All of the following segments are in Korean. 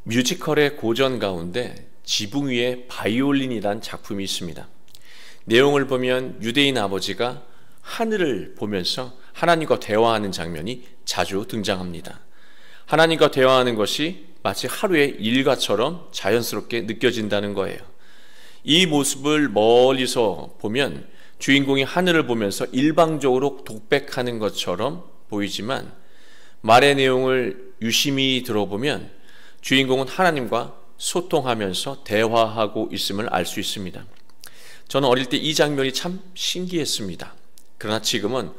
뮤지컬의 고전 가운데 지붕 위에 바이올린이란 작품이 있습니다. 내용을 보면 유대인 아버지가 하늘을 보면서 하나님과 대화하는 장면이 자주 등장합니다. 하나님과 대화하는 것이 마치 하루의 일과처럼 자연스럽게 느껴진다는 거예요. 이 모습을 멀리서 보면 주인공이 하늘을 보면서 일방적으로 독백하는 것처럼 보이지만 말의 내용을 유심히 들어보면 주인공은 하나님과 소통하면서 대화하고 있음을 알 수 있습니다. 저는 어릴 때 이 장면이 참 신기했습니다. 그러나 지금은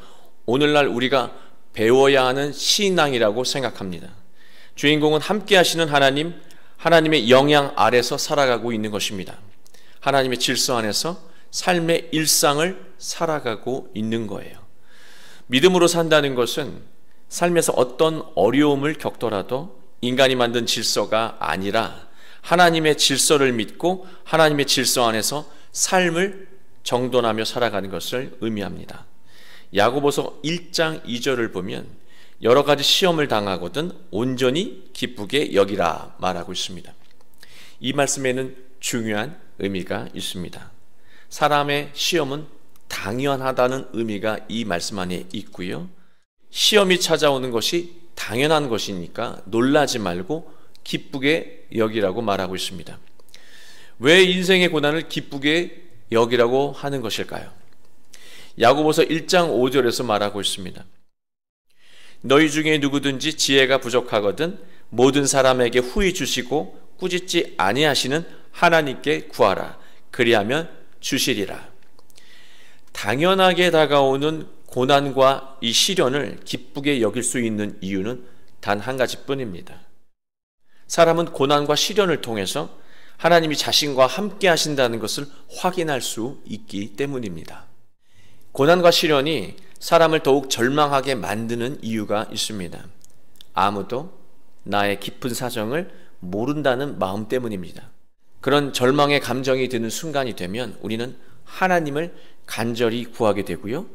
오늘날 우리가 배워야 하는 신앙이라고 생각합니다. 주인공은 함께 하시는 하나님, 하나님의 영향 아래서 살아가고 있는 것입니다. 하나님의 질서 안에서 삶의 일상을 살아가고 있는 거예요. 믿음으로 산다는 것은 삶에서 어떤 어려움을 겪더라도 인간이 만든 질서가 아니라 하나님의 질서를 믿고 하나님의 질서 안에서 삶을 정돈하며 살아가는 것을 의미합니다. 야고보서 1장 2절을 보면 여러 가지 시험을 당하거든 온전히 기쁘게 여기라 말하고 있습니다. 이 말씀에는 중요한 의미가 있습니다. 사람의 시험은 당연하다는 의미가 이 말씀 안에 있고요. 시험이 찾아오는 것이 당연한 것이니까 놀라지 말고 기쁘게 여기라고 말하고 있습니다. 왜 인생의 고난을 기쁘게 여기라고 하는 것일까요? 야고보서 1장 5절에서 말하고 있습니다. 너희 중에 누구든지 지혜가 부족하거든 모든 사람에게 후히 주시고 꾸짖지 아니하시는 하나님께 구하라. 그리하면 주시리라. 당연하게 다가오는 고난과 이 시련을 기쁘게 여길 수 있는 이유는 단 한 가지뿐입니다. 사람은 고난과 시련을 통해서 하나님이 자신과 함께 하신다는 것을 확인할 수 있기 때문입니다. 고난과 시련이 사람을 더욱 절망하게 만드는 이유가 있습니다. 아무도 나의 깊은 사정을 모른다는 마음 때문입니다. 그런 절망의 감정이 드는 순간이 되면 우리는 하나님을 간절히 구하게 되고요.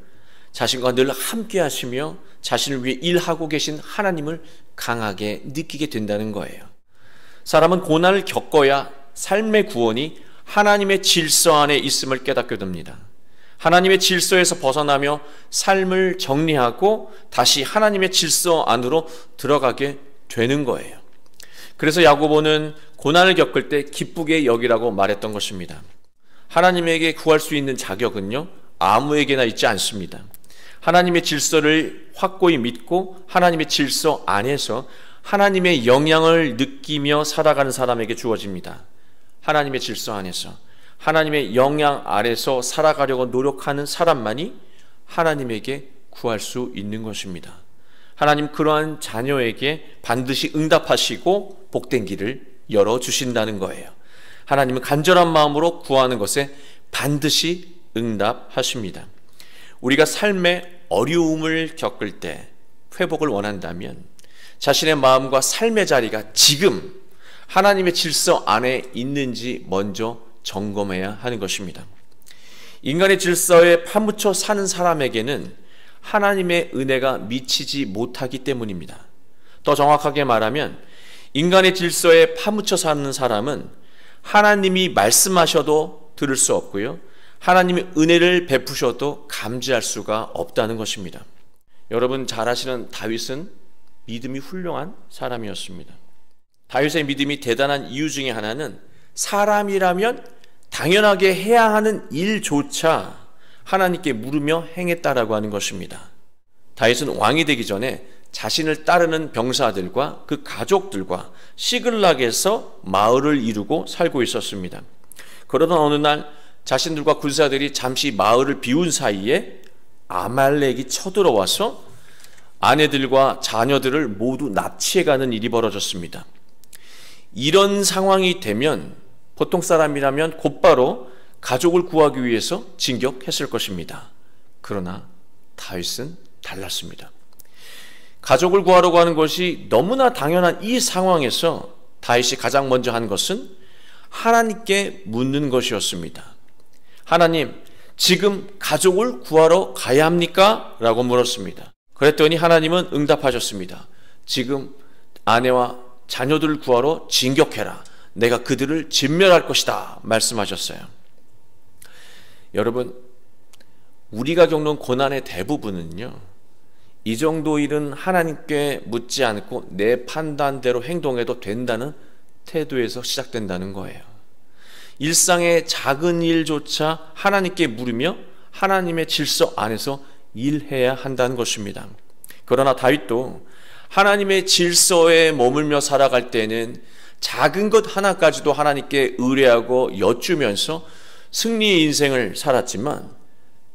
자신과 늘 함께 하시며 자신을 위해 일하고 계신 하나님을 강하게 느끼게 된다는 거예요. 사람은 고난을 겪어야 삶의 구원이 하나님의 질서 안에 있음을 깨닫게 됩니다. 하나님의 질서에서 벗어나며 삶을 정리하고 다시 하나님의 질서 안으로 들어가게 되는 거예요. 그래서 야고보는 고난을 겪을 때 기쁘게 여기라고 말했던 것입니다. 하나님에게 구할 수 있는 자격은요, 아무에게나 있지 않습니다. 하나님의 질서를 확고히 믿고 하나님의 질서 안에서 하나님의 영향을 느끼며 살아가는 사람에게 주어집니다. 하나님의 질서 안에서 하나님의 영향 아래서 살아가려고 노력하는 사람만이 하나님에게 구할 수 있는 것입니다. 하나님 그러한 자녀에게 반드시 응답하시고 복된 길을 열어주신다는 거예요. 하나님은 간절한 마음으로 구하는 것에 반드시 응답하십니다. 우리가 삶의 어려움을 겪을 때 회복을 원한다면 자신의 마음과 삶의 자리가 지금 하나님의 질서 안에 있는지 먼저 점검해야 하는 것입니다. 인간의 질서에 파묻혀 사는 사람에게는 하나님의 은혜가 미치지 못하기 때문입니다. 더 정확하게 말하면 인간의 질서에 파묻혀 사는 사람은 하나님이 말씀하셔도 들을 수 없고요. 하나님의 은혜를 베푸셔도 감지할 수가 없다는 것입니다. 여러분 잘 아시는 다윗은 믿음이 훌륭한 사람이었습니다. 다윗의 믿음이 대단한 이유 중에 하나는 사람이라면 당연하게 해야 하는 일조차 하나님께 물으며 행했다라고 하는 것입니다. 다윗은 왕이 되기 전에 자신을 따르는 병사들과 그 가족들과 시글락에서 마을을 이루고 살고 있었습니다. 그러던 어느 날 자신들과 군사들이 잠시 마을을 비운 사이에 아말렉이 쳐들어와서 아내들과 자녀들을 모두 납치해가는 일이 벌어졌습니다. 이런 상황이 되면 보통 사람이라면 곧바로 가족을 구하기 위해서 진격했을 것입니다. 그러나 다윗은 달랐습니다. 가족을 구하려고 하는 것이 너무나 당연한 이 상황에서 다윗이 가장 먼저 한 것은 하나님께 묻는 것이었습니다. 하나님, 지금 가족을 구하러 가야 합니까? 라고 물었습니다. 그랬더니 하나님은 응답하셨습니다. 지금 아내와 자녀들을 구하러 진격해라. 내가 그들을 진멸할 것이다 말씀하셨어요. 여러분, 우리가 겪는 고난의 대부분은요, 이 정도 일은 하나님께 묻지 않고 내 판단대로 행동해도 된다는 태도에서 시작된다는 거예요. 일상의 작은 일조차 하나님께 물으며 하나님의 질서 안에서 일해야 한다는 것입니다. 그러나 다윗도 하나님의 질서에 머물며 살아갈 때는 작은 것 하나까지도 하나님께 의뢰하고 여쭈면서 승리의 인생을 살았지만,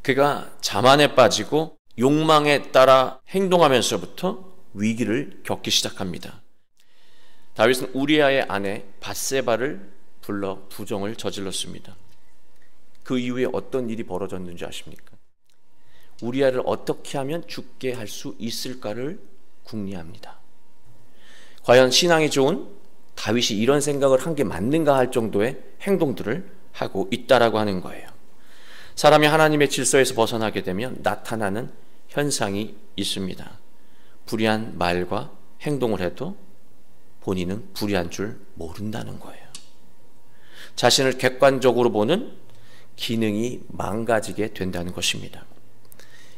그가 자만에 빠지고 욕망에 따라 행동하면서부터 위기를 겪기 시작합니다. 다윗은 우리아의 아내 밧세바를 불러 부정을 저질렀습니다. 그 이후에 어떤 일이 벌어졌는지 아십니까? 우리아를 어떻게 하면 죽게 할 수 있을까를 궁리합니다. 과연 신앙이 좋은 다윗이 이런 생각을 한 게 맞는가 할 정도의 행동들을 하고 있다라고 하는 거예요. 사람이 하나님의 질서에서 벗어나게 되면 나타나는 현상이 있습니다. 불의한 말과 행동을 해도 본인은 불의한 줄 모른다는 거예요. 자신을 객관적으로 보는 기능이 망가지게 된다는 것입니다.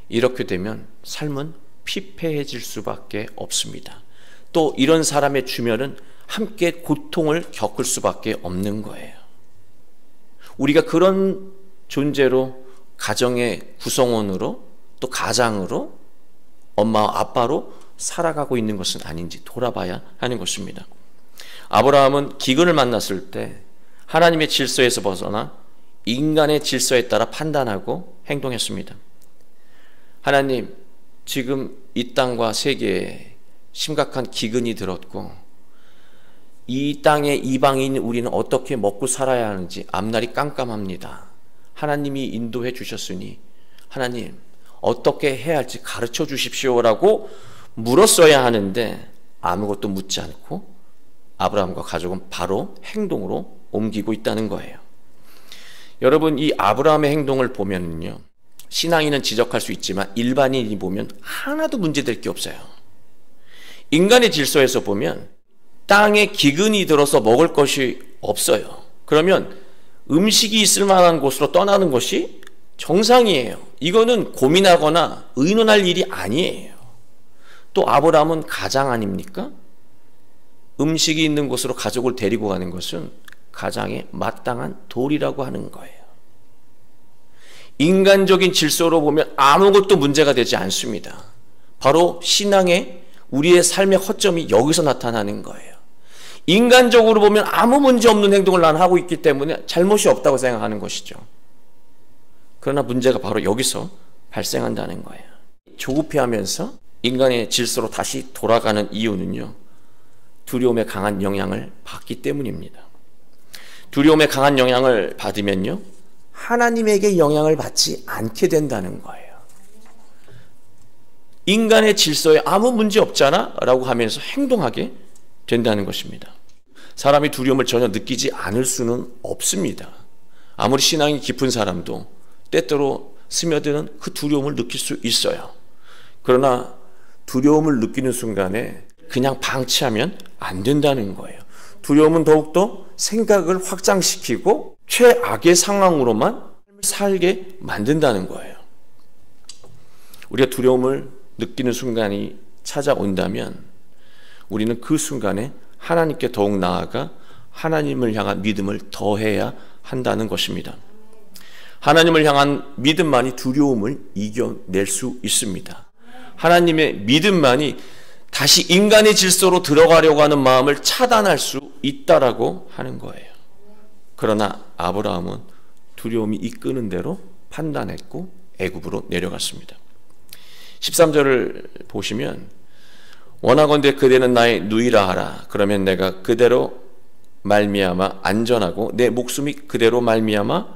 이렇게 되면 삶은 피폐해질 수밖에 없습니다. 또 이런 사람의 주변은 함께 고통을 겪을 수밖에 없는 거예요. 우리가 그런 존재로 가정의 구성원으로 또 가장으로 엄마와 아빠로 살아가고 있는 것은 아닌지 돌아봐야 하는 것입니다. 아브라함은 기근을 만났을 때 하나님의 질서에서 벗어나 인간의 질서에 따라 판단하고 행동했습니다. 하나님, 지금 이 땅과 세계에 심각한 기근이 들었고 이 땅의 이방인 우리는 어떻게 먹고 살아야 하는지 앞날이 깜깜합니다. 하나님이 인도해 주셨으니 하나님 어떻게 해야 할지 가르쳐 주십시오라고 물었어야 하는데 아무것도 묻지 않고 아브라함과 가족은 바로 행동으로 옮기고 있다는 거예요. 여러분, 이 아브라함의 행동을 보면요, 신앙인은 지적할 수 있지만 일반인이 보면 하나도 문제될 게 없어요. 인간의 질서에서 보면 땅에 기근이 들어서 먹을 것이 없어요. 그러면 음식이 있을 만한 곳으로 떠나는 것이 정상이에요. 이거는 고민하거나 의논할 일이 아니에요. 또 아브라함은 가장 아닙니까? 음식이 있는 곳으로 가족을 데리고 가는 것은 가장의 마땅한 도리라고 하는 거예요. 인간적인 질서로 보면 아무것도 문제가 되지 않습니다. 바로 신앙의 우리의 삶의 허점이 여기서 나타나는 거예요. 인간적으로 보면 아무 문제 없는 행동을 난 하고 있기 때문에 잘못이 없다고 생각하는 것이죠. 그러나 문제가 바로 여기서 발생한다는 거예요. 조급해하면서 인간의 질서로 다시 돌아가는 이유는요, 두려움에 강한 영향을 받기 때문입니다. 두려움에 강한 영향을 받으면요, 하나님에게 영향을 받지 않게 된다는 거예요. 인간의 질서에 아무 문제 없잖아 라고 하면서 행동하게 된다는 것입니다. 사람이 두려움을 전혀 느끼지 않을 수는 없습니다. 아무리 신앙이 깊은 사람도 때때로 스며드는 그 두려움을 느낄 수 있어요. 그러나 두려움을 느끼는 순간에 그냥 방치하면 안 된다는 거예요. 두려움은 더욱더 생각을 확장시키고 최악의 상황으로만 살게 만든다는 거예요. 우리가 두려움을 느끼는 순간이 찾아온다면 우리는 그 순간에 하나님께 더욱 나아가 하나님을 향한 믿음을 더해야 한다는 것입니다. 하나님을 향한 믿음만이 두려움을 이겨낼 수 있습니다. 하나님의 믿음만이 다시 인간의 질서로 들어가려고 하는 마음을 차단할 수 있다라고 하는 거예요. 그러나 아브라함은 두려움이 이끄는 대로 판단했고 애굽으로 내려갔습니다. 13절을 보시면 원하건대 그대는 나의 누이라 하라. 그러면 내가 그대로 말미암아 안전하고 내 목숨이 그대로 말미암아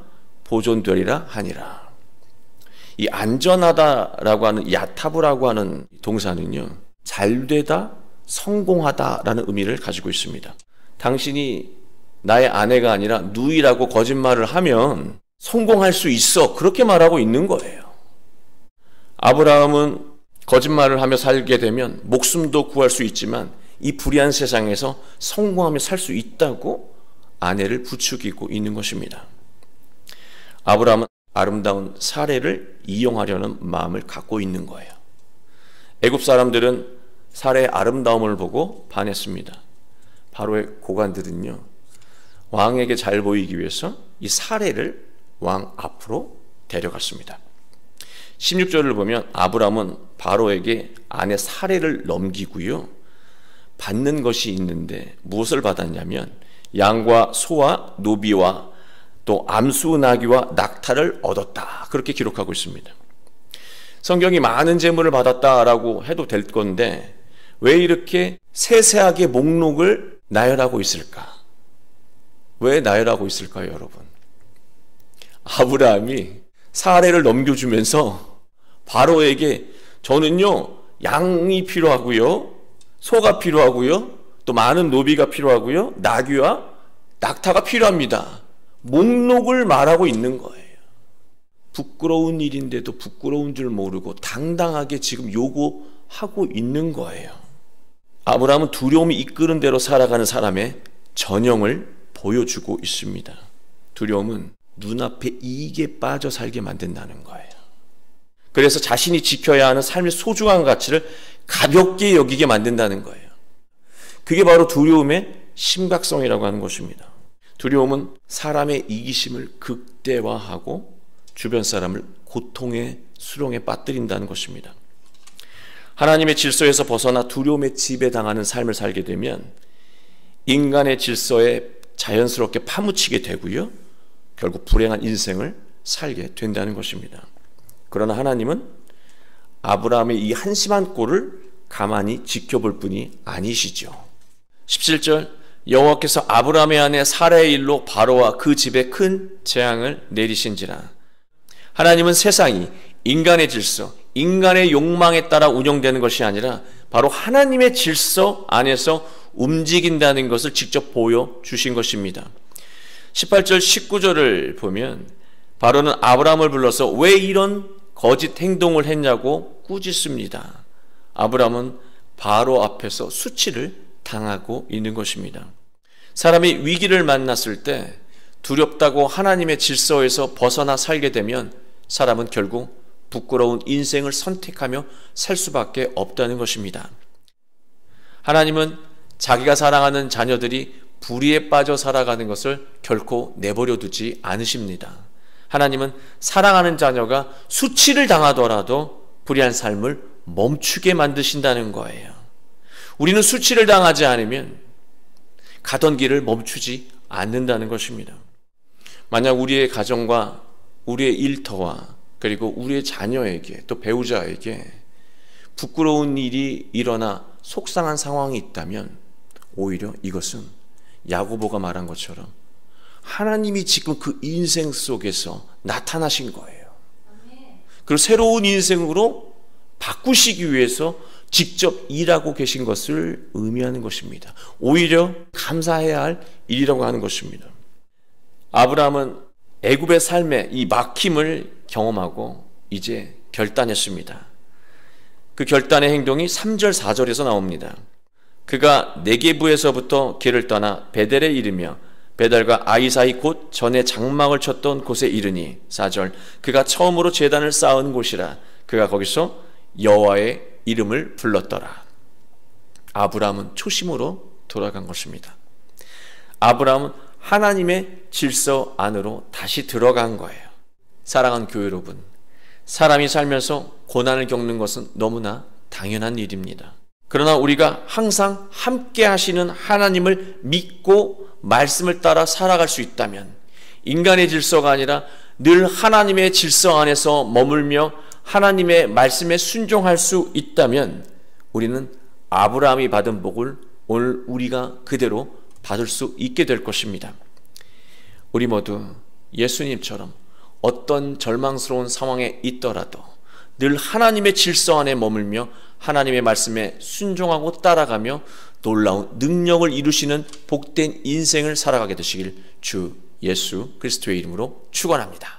보존되리라 하니라. 이 안전하다라고 하는 야타브라고 하는 동사는요, 잘되다, 성공하다라는 의미를 가지고 있습니다. 당신이 나의 아내가 아니라 누이라고 거짓말을 하면 성공할 수 있어, 그렇게 말하고 있는 거예요. 아브라함은 거짓말을 하며 살게 되면 목숨도 구할 수 있지만 이 불의한 세상에서 성공하며 살 수 있다고 아내를 부추기고 있는 것입니다. 아브라함은 아름다운 사례를 이용하려는 마음을 갖고 있는 거예요. 애굽 사람들은 사례의 아름다움을 보고 반했습니다. 바로의 고관들은요, 왕에게 잘 보이기 위해서 이 사례를 왕 앞으로 데려갔습니다. 16절을 보면 아브라함은 바로에게 아내 사례를 넘기고요, 받는 것이 있는데 무엇을 받았냐면 양과 소와 노비와 또 암수 나귀와 낙타를 얻었다, 그렇게 기록하고 있습니다. 성경이 많은 재물을 받았다라고 해도 될 건데 왜 이렇게 세세하게 목록을 나열하고 있을까? 왜 나열하고 있을까요, 여러분? 아브라함이 사례를 넘겨주면서 바로에게 저는요, 양이 필요하고요, 소가 필요하고요, 또 많은 노비가 필요하고요, 나귀와 낙타가 필요합니다. 목록을 말하고 있는 거예요. 부끄러운 일인데도 부끄러운 줄 모르고 당당하게 지금 요구하고 있는 거예요. 아브라함은 두려움이 이끄는 대로 살아가는 사람의 전형을 보여주고 있습니다. 두려움은 눈앞에 이익에 빠져 살게 만든다는 거예요. 그래서 자신이 지켜야 하는 삶의 소중한 가치를 가볍게 여기게 만든다는 거예요. 그게 바로 두려움의 심각성이라고 하는 것입니다. 두려움은 사람의 이기심을 극대화하고 주변 사람을 고통의 수렁에 빠뜨린다는 것입니다. 하나님의 질서에서 벗어나 두려움에 지배당하는 삶을 살게 되면 인간의 질서에 자연스럽게 파묻히게 되고요, 결국 불행한 인생을 살게 된다는 것입니다. 그러나 하나님은 아브라함의 이 한심한 꼴을 가만히 지켜볼 뿐이 아니시죠. 17절, 여호와께서 아브라함의 아내 사라의 일로 바로와 그 집에 큰 재앙을 내리신지라. 하나님은 세상이 인간의 질서, 인간의 욕망에 따라 운영되는 것이 아니라 바로 하나님의 질서 안에서 움직인다는 것을 직접 보여주신 것입니다. 18절 19절을 보면 바로는 아브라함을 불러서 왜 이런 거짓 행동을 했냐고 꾸짖습니다. 아브라함은 바로 앞에서 수치를 당하고 있는 것입니다. 사람이 위기를 만났을 때 두렵다고 하나님의 질서에서 벗어나 살게 되면 사람은 결국 부끄러운 인생을 선택하며 살 수밖에 없다는 것입니다. 하나님은 자기가 사랑하는 자녀들이 불의에 빠져 살아가는 것을 결코 내버려 두지 않으십니다. 하나님은 사랑하는 자녀가 수치를 당하더라도 불의한 삶을 멈추게 만드신다는 거예요. 우리는 수치를 당하지 않으면 가던 길을 멈추지 않는다는 것입니다. 만약 우리의 가정과 우리의 일터와 그리고 우리의 자녀에게 또 배우자에게 부끄러운 일이 일어나 속상한 상황이 있다면 오히려 이것은 야고보가 말한 것처럼 하나님이 지금 그 인생 속에서 나타나신 거예요. 그리고 새로운 인생으로 바꾸시기 위해서 직접 일하고 계신 것을 의미하는 것입니다. 오히려 감사해야 할 일이라고 하는 것입니다. 아브라함은 애굽의 삶의 이 막힘을 경험하고 이제 결단했습니다. 그 결단의 행동이 3절 4절에서 나옵니다. 그가 네게부에서부터 길을 떠나 베델에 이르며 베델과 아이 사이 곧 전에 장막을 쳤던 곳에 이르니 4절 그가 처음으로 제단을 쌓은 곳이라 그가 거기서 여호와의 이름을 불렀더라. 아브라함은 초심으로 돌아간 것입니다. 아브라함은 하나님의 질서 안으로 다시 들어간 거예요. 사랑하는 교회 여러분, 사람이 살면서 고난을 겪는 것은 너무나 당연한 일입니다. 그러나 우리가 항상 함께 하시는 하나님을 믿고 말씀을 따라 살아갈 수 있다면, 인간의 질서가 아니라 늘 하나님의 질서 안에서 머물며 하나님의 말씀에 순종할 수 있다면 우리는 아브라함이 받은 복을 오늘 우리가 그대로 받을 수 있게 될 것입니다. 우리 모두 예수님처럼 어떤 절망스러운 상황에 있더라도 늘 하나님의 질서 안에 머물며 하나님의 말씀에 순종하고 따라가며 놀라운 능력을 이루시는 복된 인생을 살아가게 되시길 주 예수 그리스도의 이름으로 축원합니다.